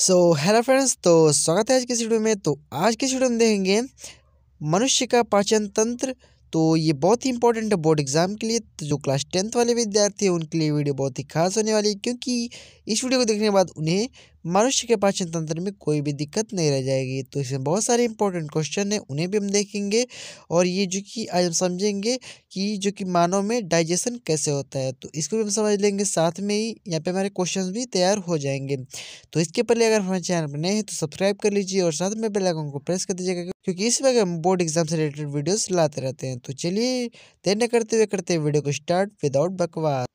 Hello friends. तो स्वागत है आज की इस वीडियो में। तो आज की इस वीडियो में देखेंगे मनुष्य का पाचन तंत्र। तो ये बहुत ही इंपॉर्टेंट है बोर्ड एग्जाम के लिए। तो जो क्लास 10th वाले विद्यार्थी हैं उनके लिए वीडियो बहुत ही खास होने वाली है, क्योंकि इस वीडियो को देखने के बाद उन्हें मनुष्य के पाचन तंत्र में कोई भी दिक्कत नहीं रह जाएगी। तो इसमें बहुत सारे इंपॉर्टेंट क्वेश्चन हैं, उन्हें भी हम देखेंगे। और ये जो कि आज हम समझेंगे कि जो कि मानव में डाइजेशन कैसे होता है, तो इसको भी हम समझ लेंगे। साथ में ही यहाँ पे हमारे क्वेश्चंस भी तैयार हो जाएंगे। तो इसके पहले अगर हमारे चैनल पर नए हैं तो सब्सक्राइब कर लीजिए और साथ में बेल आइकन को प्रेस कर दीजिएगा, क्योंकि इस वक्त हम बोर्ड एग्जाम से रिलेटेड वीडियोस लाते रहते हैं। तो चलिए देर न करते हुए वीडियो को स्टार्ट विदाउट बकवास।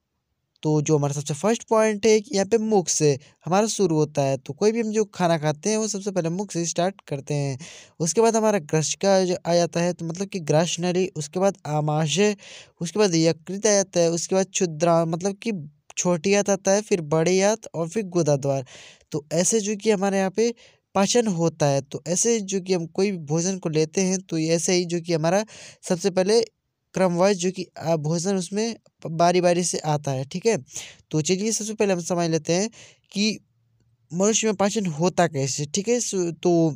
तो जो हमारा सबसे फर्स्ट पॉइंट है कि यहाँ पे मुख से हमारा शुरू होता है। तो कोई भी हम जो खाना खाते हैं वो सबसे पहले मुख से स्टार्ट करते हैं। उसके बाद हमारा ग्रस का जो आ जाता है, तो मतलब कि ग्रस नली। उसके बाद आमाशय, उसके बाद यकृत आ जाता है। उसके बाद क्षुद्रा मतलब कि छोटी आंत आता है, फिर बड़ी आंत और फिर गुदा द्वार। तो ऐसे जो कि हमारे यहाँ पे पाचन होता है। तो ऐसे जो कि हम कोई भी भोजन को लेते हैं तो ये ऐसे ही जो कि हमारा सबसे पहले क्रम वाइज जो कि भोजन उसमें बारी बारी से आता है। ठीक है, तो चलिए सबसे पहले हम समझ लेते हैं कि मनुष्य में पाचन होता कैसे। ठीक है, तो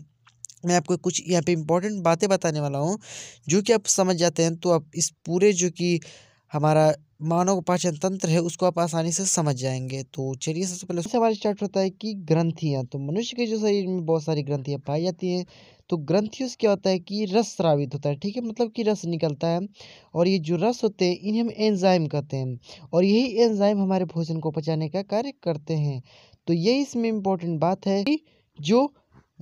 मैं आपको कुछ यहाँ पे इंपॉर्टेंट बातें बताने वाला हूँ, जो कि आप समझ जाते हैं तो आप इस पूरे जो कि हमारा मानव पाचन तंत्र है उसको आप आसानी से समझ जाएंगे। तो चलिए सबसे पहले सवाल स्टार्ट होता है कि ग्रंथियाँ। तो मनुष्य के जो शरीर में बहुत सारी ग्रंथियाँ पाई जाती हैं। तो ग्रंथियों से क्या होता है कि रस स्रावित होता है। ठीक है, मतलब कि रस निकलता है। और ये जो रस होते हैं इन्हें हम एंजाइम कहते हैं। और यही एंजाइम हमारे भोजन को पचाने का कार्य करते हैं। तो यही इसमें इम्पोर्टेंट बात है कि जो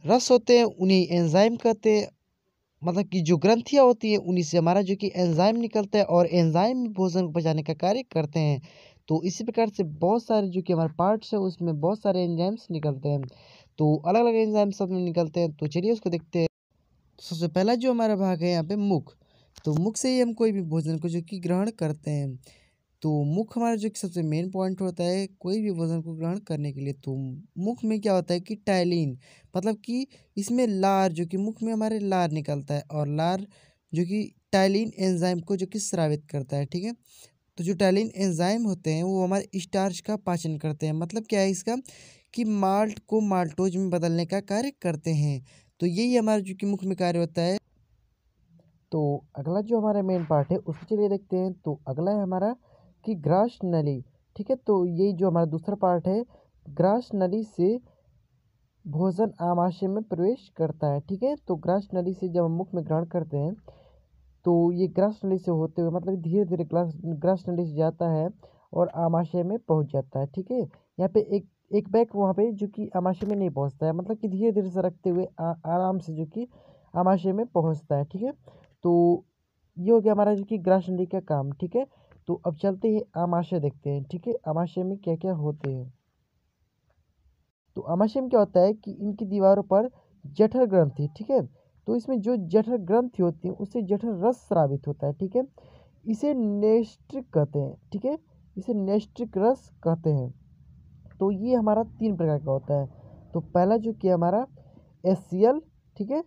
रस होते हैं उन्हें एंजाइम कहते हैं। मतलब कि जो ग्रंथियाँ होती हैं उन्हीं से हमारा जो कि एंजाइम निकलता है, और एंजाइम भोजन को पचाने का कार्य करते हैं। तो इसी प्रकार से बहुत सारे जो कि हमारे पार्ट्स है उसमें बहुत सारे एंजाइम्स निकलते हैं। तो अलग अलग एंजाइम सब में निकलते हैं। तो चलिए उसको देखते हैं। सबसे पहला जो हमारा भाग है यहाँ पे मुख। तो मुख से ही हम कोई भी भोजन को जो कि ग्रहण करते हैं। तो मुख हमारा जो कि सबसे मेन पॉइंट होता है कोई भी भोजन को ग्रहण करने के लिए। तो मुख में क्या होता है कि टाइलिन, मतलब कि इसमें लार, जो कि मुख में हमारे लार निकलता है। और लार जो कि टाइलिन एंजाइम को जो कि स्रावित करता है। ठीक है, तो जो टाइलिन एंजाइम होते हैं वो हमारे स्टार्च का पाचन करते हैं। मतलब क्या है इसका कि माल्ट को माल्टोज में बदलने का कार्य करते हैं। तो यही हमारा जो कि मुख में कार्य होता है। तो अगला जो हमारा मेन पार्ट है उसको चलिए देखते हैं। तो अगला है हमारा कि ग्रास नली। ठीक है, तो यही जो हमारा दूसरा पार्ट है, ग्रास नली से भोजन आमाशय में प्रवेश करता है। ठीक है, तो ग्रास नली से जब हम मुख में ग्रहण करते हैं तो ये ग्रास नली से होते हुए मतलब धीरे धीरे ग्रास नली से जाता है और आमाशय में पहुंच जाता है। ठीक है, यहाँ पे एक एक बैग वहाँ पे जो कि आमाशय में नहीं पहुँचता है, मतलब कि धीरे धीरे सरकते हुए आराम से जो कि आमाशय में पहुँचता है। ठीक है, तो ये हो गया हमारा जो कि ग्रास नली का काम। ठीक है, तो अब चलते हैं आमाशय देखते हैं। ठीक है, आमाशय में क्या क्या होते हैं। तो आमाशय में क्या होता है कि इनकी दीवारों पर जठर ग्रंथि। ठीक है, तो इसमें जो जठर ग्रंथि होती है उससे जठर रस स्रावित होता है। ठीक है, इसे नेस्ट्रिक कहते हैं। ठीक है, इसे नेस्ट्रिक रस कहते हैं। तो ये हमारा 3 प्रकार का होता है। तो पहला जो कि हमारा एससीएल, ठीक है,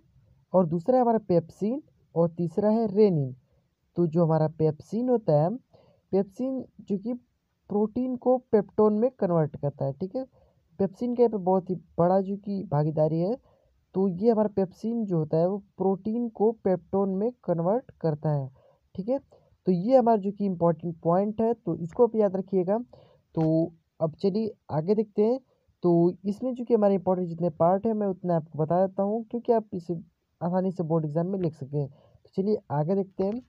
और दूसरा है हमारा पेप्सिन, और तीसरा है रेनिन। तो जो हमारा पेप्सिन होता है, पेप्सिन जो कि प्रोटीन को पेप्टोन में कन्वर्ट करता है। ठीक है, पेप्सिन का यहाँ पे बहुत ही बड़ा जो कि भागीदारी है। तो ये हमारा पेप्सिन जो होता है वो प्रोटीन को पेप्टोन में कन्वर्ट करता है। ठीक है, तो ये हमारा जो कि इम्पोर्टेंट पॉइंट है, तो इसको आप याद रखिएगा। तो अब चलिए आगे देखते हैं। तो इसमें जो कि हमारे इंपॉर्टेंट जितने पार्ट है मैं उतना आपको बता देता हूँ, क्योंकि आप इसे आसानी से बोर्ड एग्जाम में लिख सकें। तो चलिए आगे देखते हैं।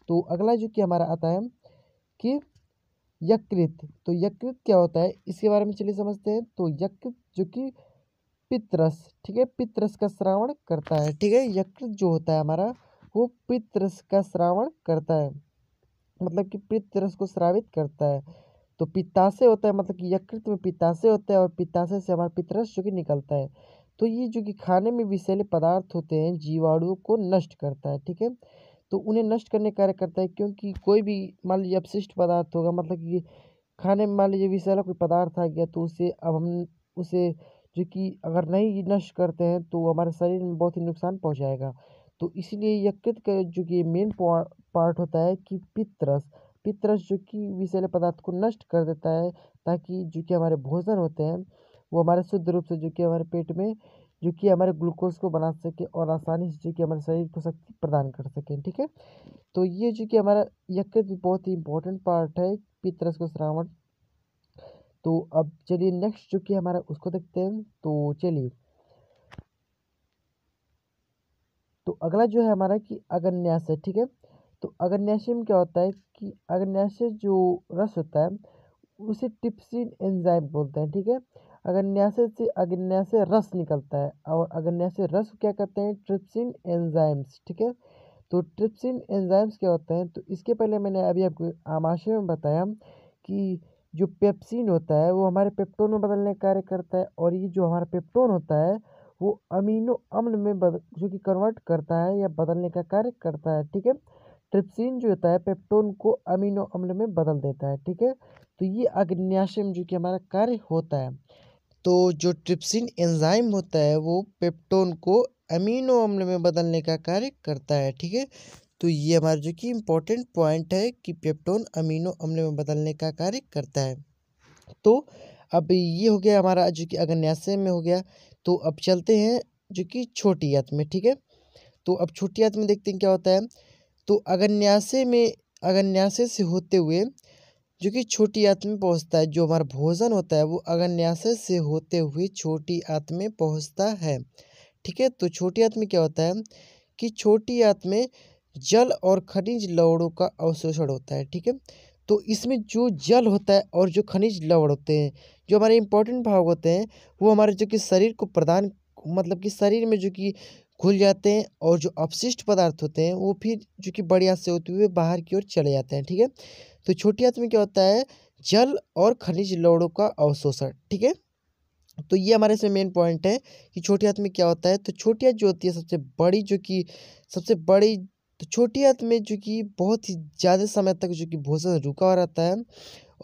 तो अगला जो कि हमारा आता है कि यकृत। तो यकृत क्या होता है इसके बारे में चलिए समझते हैं। तो यकृत जो कि पित्तरस, ठीक है, पित्तरस का स्रावण करता है। ठीक है, यकृत जो होता है हमारा वो पित्तरस का स्रावण करता है, मतलब कि पित्तरस को स्रावित करता है। तो पित्ताशय होता है, मतलब कि यकृत में पित्ताशय होता है, और पित्ताशय से हमारा पित्तरस जो कि निकलता है। तो ये जो कि खाने में विषैले पदार्थ होते हैं जीवाणुओं को नष्ट करता है। ठीक है, तो उन्हें नष्ट करने का कार्य करता है, क्योंकि कोई भी मान लीजिए अपशिष्ट पदार्थ होगा, मतलब कि खाने में मान लीजिए विषैला कोई पदार्थ आ गया, तो उसे अब हम उसे जो कि अगर नहीं नष्ट करते हैं तो हमारे शरीर में बहुत ही नुकसान पहुंचाएगा। तो इसीलिए यकृत का जो कि मेन पार्ट होता है कि पित्तरस, पित्तरस जो कि विषैले पदार्थ को नष्ट कर देता है, ताकि जो कि हमारे भोजन होते हैं वो हमारे शुद्ध रूप से जो कि हमारे पेट में जो कि हमारे ग्लूकोज को बना सके और आसानी से जो कि हमारे शरीर को शक्ति प्रदान कर सकें। ठीक है, तो ये जो कि हमारा यकृत भी बहुत ही इंपॉर्टेंट पार्ट है पित्तरस को श्रावण। तो अब चलिए नेक्स्ट जो कि हमारा उसको देखते हैं। तो चलिए, तो अगला जो है हमारा कि अग्न्याशय। ठीक है, तो अग्न्याशय में क्या होता है कि अग्न्याशय जो रस होता है उसे ट्रिप्सिन एंजाइम बोलते हैं। ठीक है, अग्न्याशय से अग्न्याशय रस निकलता है और अग्न्याशय रस को क्या कहते हैं, ट्रिप्सिन एंजाइम्स। ठीक है, तो ट्रिप्सिन एंजाइम्स क्या होते हैं, तो इसके पहले मैंने अभी आपको आमाशय में बताया कि जो पेप्सिन होता है वो हमारे पेप्टोन में बदलने का कार्य करता है, और ये जो हमारा पेप्टोन होता है वो अमीनो अम्ल में जो कि कन्वर्ट करता है या बदलने का कार्य करता है। ठीक है, ट्रिप्सिन जो होता है पेप्टोन को अमीनो अम्ल में बदल देता है। ठीक है, तो ये अग्न्याशय में जो कि हमारा कार्य होता है। तो जो ट्रिप्सिन एंजाइम होता है वो पेप्टोन को अमीनो अम्ल में बदलने का कार्य करता है। ठीक है, तो ये हमारा जो कि इम्पोर्टेंट पॉइंट है कि पेप्टोन अमीनो अम्ल में बदलने का कार्य करता है। तो अब ये हो गया हमारा जो कि अग्न्याशय में हो गया। तो अब चलते हैं जो कि छोटी आंत में। ठीक है, तो अब छोटी आंत में देखते हैं क्या होता है। तो अग्न्याशय से होते हुए जो कि छोटी आंत में पहुँचता है, जो हमारा भोजन होता है वो अग्न्याशय से होते हुए छोटी आंत में पहुँचता है। ठीक है, तो छोटी आंत में क्या होता है कि छोटी आंत में जल और खनिज लवणों का अवशोषण होता है। ठीक है, तो इसमें जो जल होता है और जो खनिज लवण होते हैं, जो हमारे इंपॉर्टेंट भाग होते हैं, वो हमारे जो कि शरीर को प्रदान मतलब कि शरीर में जो कि घुल जाते हैं, और जो अपशिष्ट पदार्थ होते हैं वो फिर जो कि बड़ी आंत से होते हुए बाहर की ओर चले जाते हैं। ठीक है, तो छोटी आंत में क्या होता है, जल और खनिज लवणों का अवशोषण। ठीक है, तो ये हमारे इसमें मेन पॉइंट है कि छोटी आंत में क्या होता है। तो छोटी आंत जो होती है सबसे बड़ी, तो छोटी आंत में जो कि बहुत ही ज़्यादा समय तक जो कि भोजन रुका हुआ रहता है,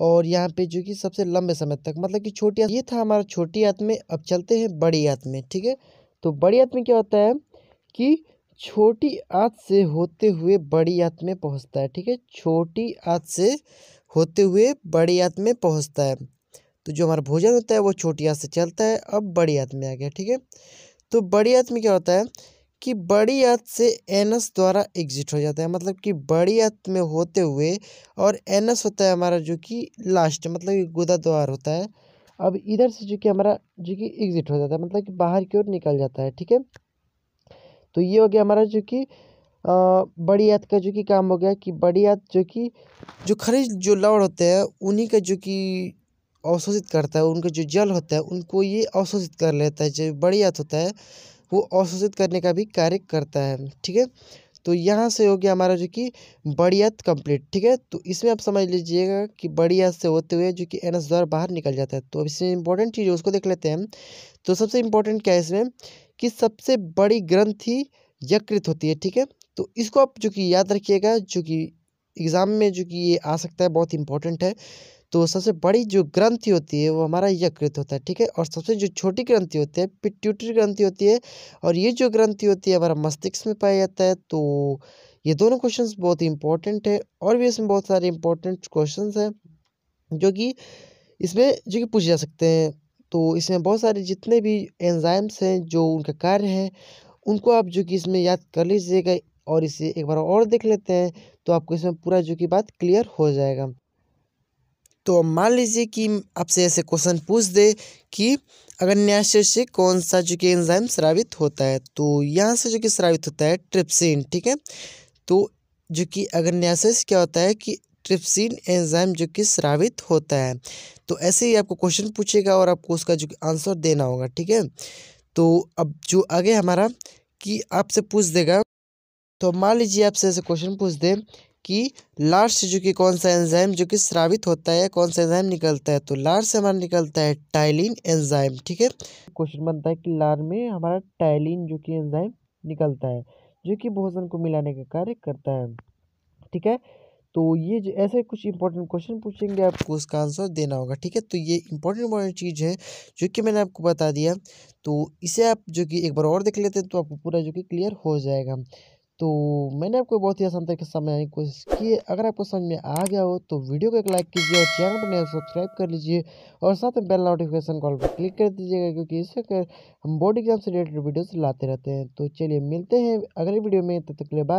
और यहाँ पे जो कि सबसे लंबे समय तक, मतलब कि छोटी आंत, ये था हमारा छोटी आंत में। अब चलते हैं बड़ी आंत में। ठीक है, तो बड़ी आंत में क्या होता है कि छोटी आंत से होते हुए बड़ी आंत में पहुँचता है। ठीक है, छोटी आंत से होते हुए बड़ी आंत में पहुँचता है। तो जो हमारा भोजन होता है वो छोटी आंत से चलता है, अब बड़ी आंत में आ गया। ठीक है, तो बड़ी आंत में क्या होता है कि बड़ी आंत से एनस द्वारा एग्जिट हो जाता है, मतलब कि बड़ी आंत में होते हुए, और एनस होता है हमारा जो कि लास्ट, मतलब कि गुदा द्वार होता है। अब इधर से जो कि हमारा जो कि एग्जिट हो जाता है, मतलब कि बाहर की ओर निकल जाता है। ठीक है, तो ये हो गया हमारा जो कि बड़ी आंत का जो कि काम हो गया कि बड़ी आंत जो कि जो खनिज जो लवण होते हैं उन्हीं का जो कि अवशोषित करता है, उनका जो जल होता है उनको ये अवशोषित कर लेता है। जो बड़ी आंत होता है वो अवशोषित करने का भी कार्य करता है। ठीक है, तो यहाँ से हो गया हमारा जो कि बड़ी आंत कंप्लीट। ठीक है, तो इसमें आप समझ लीजिएगा कि बड़ी आंत से होते हुए जो कि एनस द्वारा बाहर निकल जाता है। तो अब इसमें इंपॉर्टेंट चीज़ है उसको देख लेते हैं। तो सबसे इम्पोर्टेंट क्या है इसमें कि सबसे बड़ी ग्रंथि यकृत होती है। ठीक है, तो इसको आप जो कि याद रखिएगा, जो कि एग्ज़ाम में जो कि ये आ सकता है, बहुत इंपॉर्टेंट है। तो सबसे बड़ी जो ग्रंथि होती है वो हमारा यकृत होता है। ठीक है, और सबसे जो छोटी ग्रंथि होती है पिट्यूटरी ग्रंथि होती है, और ये जो ग्रंथि होती है हमारा मस्तिष्क में पाया जाता है। तो ये दोनों क्वेश्चंस बहुत ही इंपॉर्टेंट है, और भी इसमें बहुत सारे इंपॉर्टेंट क्वेश्चंस हैं जो कि इसमें जो कि पूछे जा सकते हैं। तो इसमें बहुत सारे जितने भी एंजाइम्स हैं जो उनका कार्य है उनको आप जो कि इसमें याद कर लीजिएगा, और इसे एक बार और देख लेते हैं तो आपको इसमें पूरा जो कि बात क्लियर हो जाएगा। तो अब मान लीजिए कि आपसे ऐसे क्वेश्चन पूछ दे कि अग्न्याशय से कौन सा जो कि एंजाइम स्रावित होता है, तो यहाँ से जो कि स्रावित होता है ट्रिप्सिन। ठीक है, तो जो कि अग्न्याशय से क्या होता है कि ट्रिप्सिन एंजाइम जो कि स्रावित होता है। तो ऐसे ही आपको क्वेश्चन पूछेगा और आपको उसका जो कि आंसर देना होगा। ठीक है, तो अब जो आगे हमारा कि आपसे पूछ देगा, तो मान लीजिए आपसे ऐसे क्वेश्चन पूछ दे कि लार से जो कि कौन सा एंजाइम जो कि स्रावित होता है, कौन सा एंजाइम निकलता है, तो लार से हमारा निकलता है टाइलिन एंजाइम। ठीक है, क्वेश्चन बनता है कि लार में हमारा टाइलिन जो कि एंजाइम निकलता है जो कि भोजन को मिलाने का कार्य करता है। ठीक है, तो ये जो ऐसे कुछ इंपॉर्टेंट क्वेश्चन पूछेंगे आपको उसका आंसर देना होगा। ठीक है, तो ये इंपॉर्टेंट चीज़ है जो कि मैंने आपको बता दिया। तो इसे आप जो कि एक बार और देख लेते हैं तो आपको पूरा जो कि क्लियर हो जाएगा। तो मैंने आपको बहुत ही आसान तरीके से समझाने की कोशिश की है। अगर आपको समझ में आ गया हो तो वीडियो को एक लाइक कीजिए और चैनल पर नए सब्सक्राइब कर लीजिए और साथ में बेल नोटिफिकेशन कॉल पर क्लिक कर दीजिएगा, क्योंकि इससे कर हम बोर्ड एग्जाम से रिलेटेड वीडियोस लाते रहते हैं। तो चलिए मिलते हैं अगले वीडियो में, तब तक के लिए बाय।